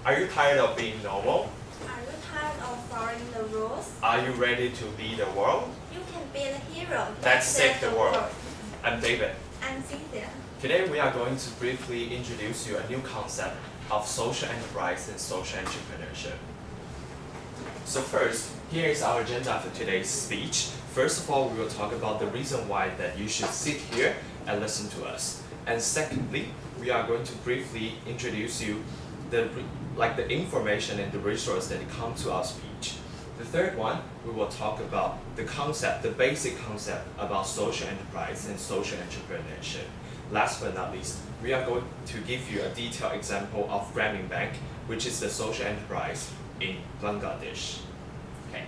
Are you tired of being normal? Are you tired of following the rules? Are you ready to lead the world? You can be the hero. Let's save the world. I'm David. I'm Cynthia. Today we are going to briefly introduce you a new concept of social enterprise and social entrepreneurship. So first, here is our agenda for today's speech. First of all, we will talk about the reason why that you should sit here and listen to us. And secondly, we are going to briefly introduce you the information and the resource that come to our speech. The third one, we will talk about the concept, the basic concept about social enterprise and social entrepreneurship. Last but not least, we are going to give you a detailed example of Grameen Bank, which is the social enterprise in Bangladesh. Okay.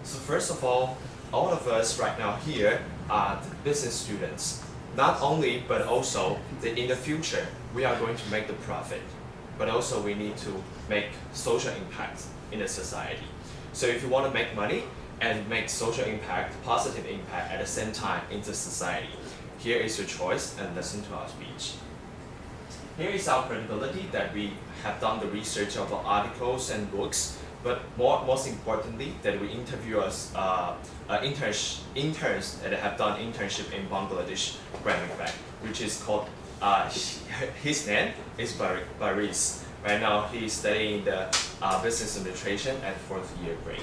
So first of all of us right now here are the business students. Not only, but also that in the future, we are going to make the profit, but also we need to make social impact in the society. So if you want to make money and make social impact, positive impact at the same time in the society, here is your choice and listen to our speech. Here is our credibility that we have done the research of our articles and books, but most importantly that we interview interns that have done internship in Bangladesh Grameen Bank, which is called, his name is Baris. Right now he is studying the business administration at 4th year grade.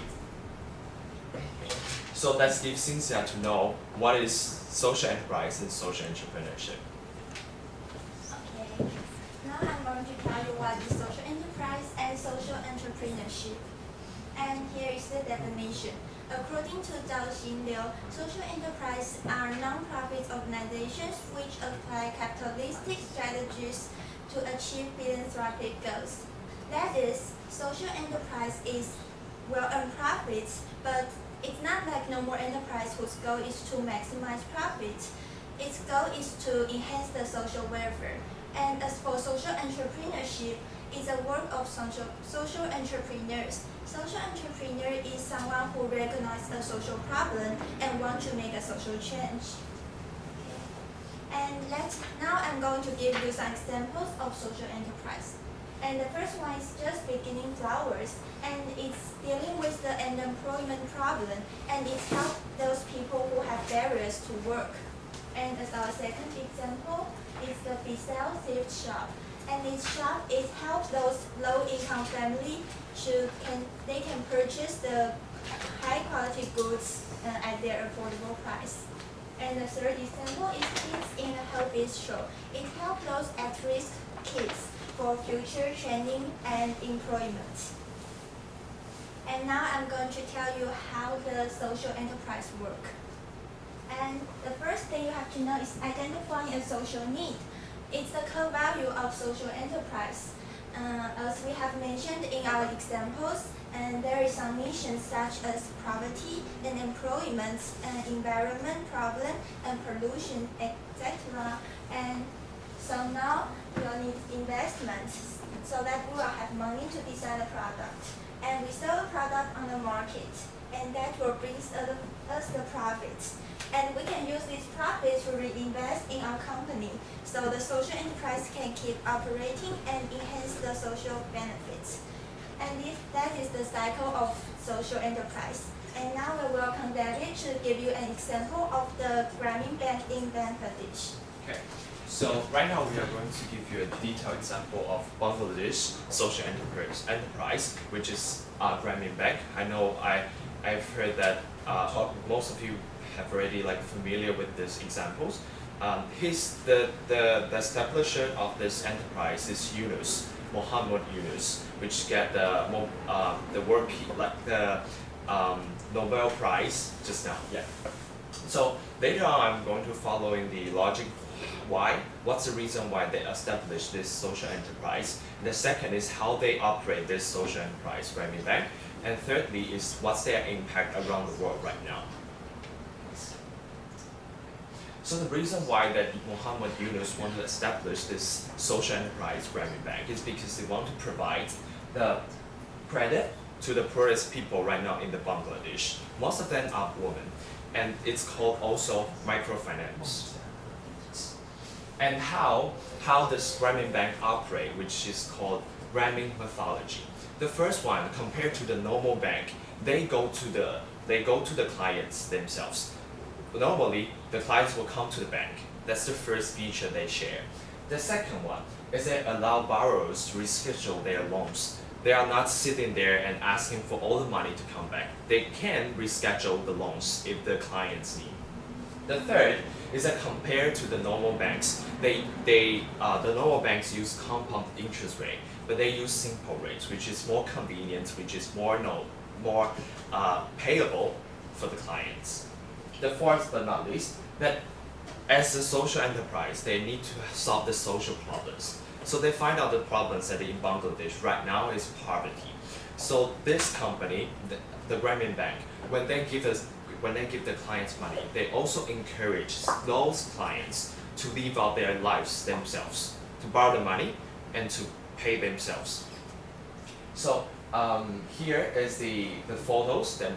So let's give Cynthia to know what is social enterprise and social entrepreneurship. Okay. Now I'm going to tell you what is social enterprise and social entrepreneurship. And here is the definition. According to Zhao Xinliu, social enterprise are non-profit organizations which apply capitalistic strategies to achieve philanthropic goals. That is, social enterprise will earn profits, but it's not like normal enterprise whose goal is to maximize profit. Its goal is to enhance the social welfare. And as for social entrepreneurship, it's a work of social entrepreneurs. Social entrepreneur is someone who recognizes a social problem and wants to make a social change. And now I'm going to give you some examples of social enterprise. And the first one is just beginning flowers, and it's dealing with the unemployment problem, and it helps those people who have barriers to work. And as our second example, is the Bisel thrift shop. And this shop helps those low-income family they can purchase the high-quality goods at their affordable price. And the third example is Kids in a Healthy Show. It helps those at-risk kids for future training and employment. And now I'm going to tell you how the social enterprise work. And the first thing you have to know is identifying a social need. It's the core value of social enterprise. As we have mentioned in our examples, and there is some missions such as poverty and employment and environment problem and pollution, etc. And so now we will need investment so that we will have money to design a product. And we sell the product on the market, and that will bring us the profits. And we can use this profit to reinvest in our company, so the social enterprise can keep operating and enhance the social benefits. And that is the cycle of social enterprise. And now we welcome David to give you an example of the Grameen Bank in Bangladesh. Okay. So right now we are going to give you a detailed example of Bangladesh social enterprise, which is Grameen Bank. I know I've heard that most of you have already familiar with these examples. The establisher of this enterprise is Muhammad Yunus, which get the Nobel Prize just now. Yeah. So later on, I'm going to follow in the logic why. What's the reason why they established this social enterprise? And the second is how they operate this social enterprise, Grameen Bank. And thirdly is what's their impact around the world right now. So the reason why that Muhammad Yunus wanted to establish this social enterprise Grameen Bank is because they want to provide the credit to the poorest people right now in the Bangladesh. Most of them are women, and it's called also microfinance. And how does Grameen Bank operate, which is called Grameen methodology. The first one, compared to the normal bank, they go to the clients themselves. Normally, the clients will come to the bank. That's the first feature they share. The second one is they allow borrowers to reschedule their loans. They are not sitting there and asking for all the money to come back. They can reschedule the loans if the clients need. The third is that compared to the normal banks, the normal banks use compound interest rate, but they use simple rates, which is more convenient, which is more payable for the clients. The fourth but not least, that as a social enterprise, they need to solve the social problems. So they find out the problems that in Bangladesh right now is poverty. So this company, the Grameen Bank, when they give the clients money, they also encourage those clients to live out their lives themselves, to borrow the money and to pay themselves. So here is the photos that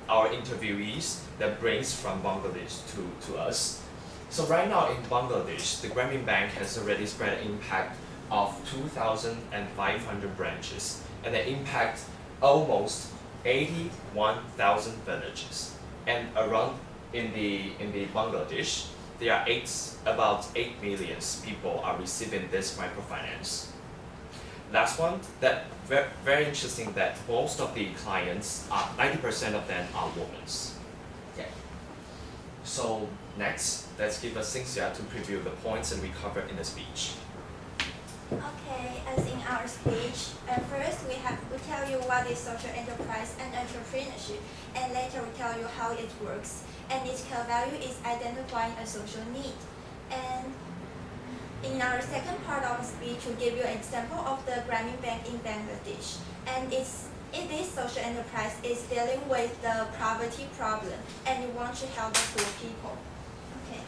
our interviewees that brings from Bangladesh to us. So right now in Bangladesh, the Grameen Bank has already spread an impact of 2,500 branches, and they impact almost 81,000 villages. And around in the Bangladesh, there are about 8 million people are receiving this microfinance. Last one, that very interesting that most of the clients, 90% of them are women. Okay. So next, let's give a Cynthia to preview the points that we covered in the speech. Okay, as in our speech, first we tell you what is social enterprise and entrepreneurship, and later we tell you how it works. And its core value is identifying a social need. And in our second part of the speech, we give you an example of the Grameen Bank in Bangladesh. And this social enterprise is dealing with the poverty problem, and it wants to help the poor people. Okay.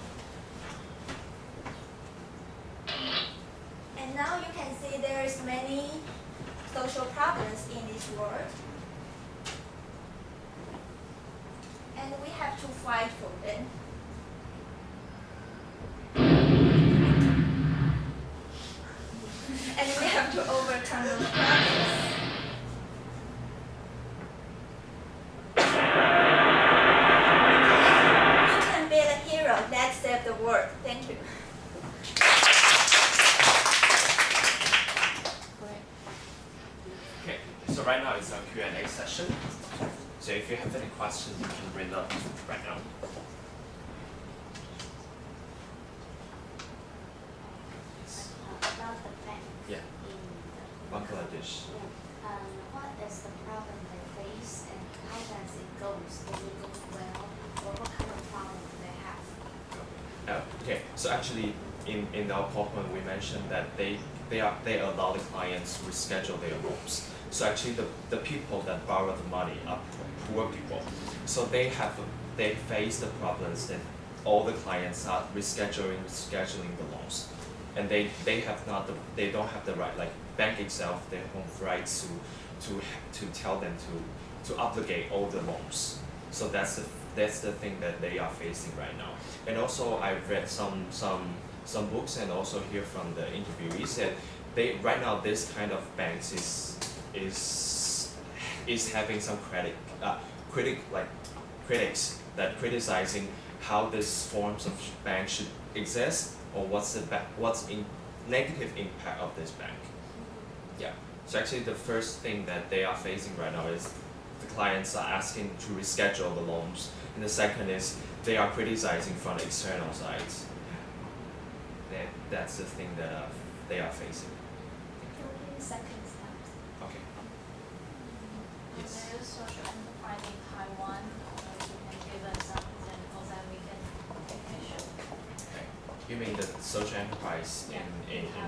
And now you can see there is many social problems in this world. And we have to fight for them. And we have to overcome those problems. You can be the hero that saved the world. Thank you. Okay, so right now it's our Q&A session. So if you have any questions, you can bring up right now. About the bank Yeah. in Bangladesh. what is the problem they face and how does it go? Does it go well, or what kind of problem do they have? Okay, so actually in our PowerPoint we mentioned that they allow the clients to reschedule their loans. So actually the people that borrow the money are poor people. So they face the problems that all the clients are rescheduling the loans. And they don't have the right, like bank itself, they don't have rights to tell them to obligate all the loans. So that's the thing that they are facing right now. And also I've read some books and also hear from the interviewees that right now this kind of banks is having some critics that criticizing how this forms of bank should exist, or what's in negative impact of this bank. Yeah. So actually the first thing that they are facing right now is the clients are asking to reschedule the loans, and the second is they are criticizing from the external sides. That's the thing that they are facing. Second step. Okay. Yes. There is social enterprise in Taiwan. You can give us some examples and we can show. Okay. You mean the social enterprise in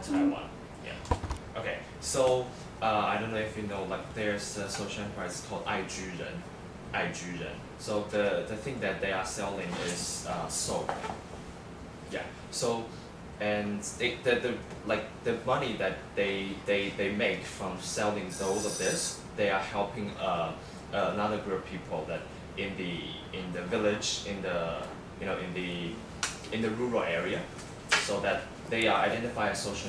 Taiwan? Yeah. Okay. So I don't know if you know, like there's a social enterprise called 爱居人. So the thing that they are selling is soap. Yeah. So and the money that they make from selling those of this, they are helping another group of people that in the village, in the rural area, so that they are identified as social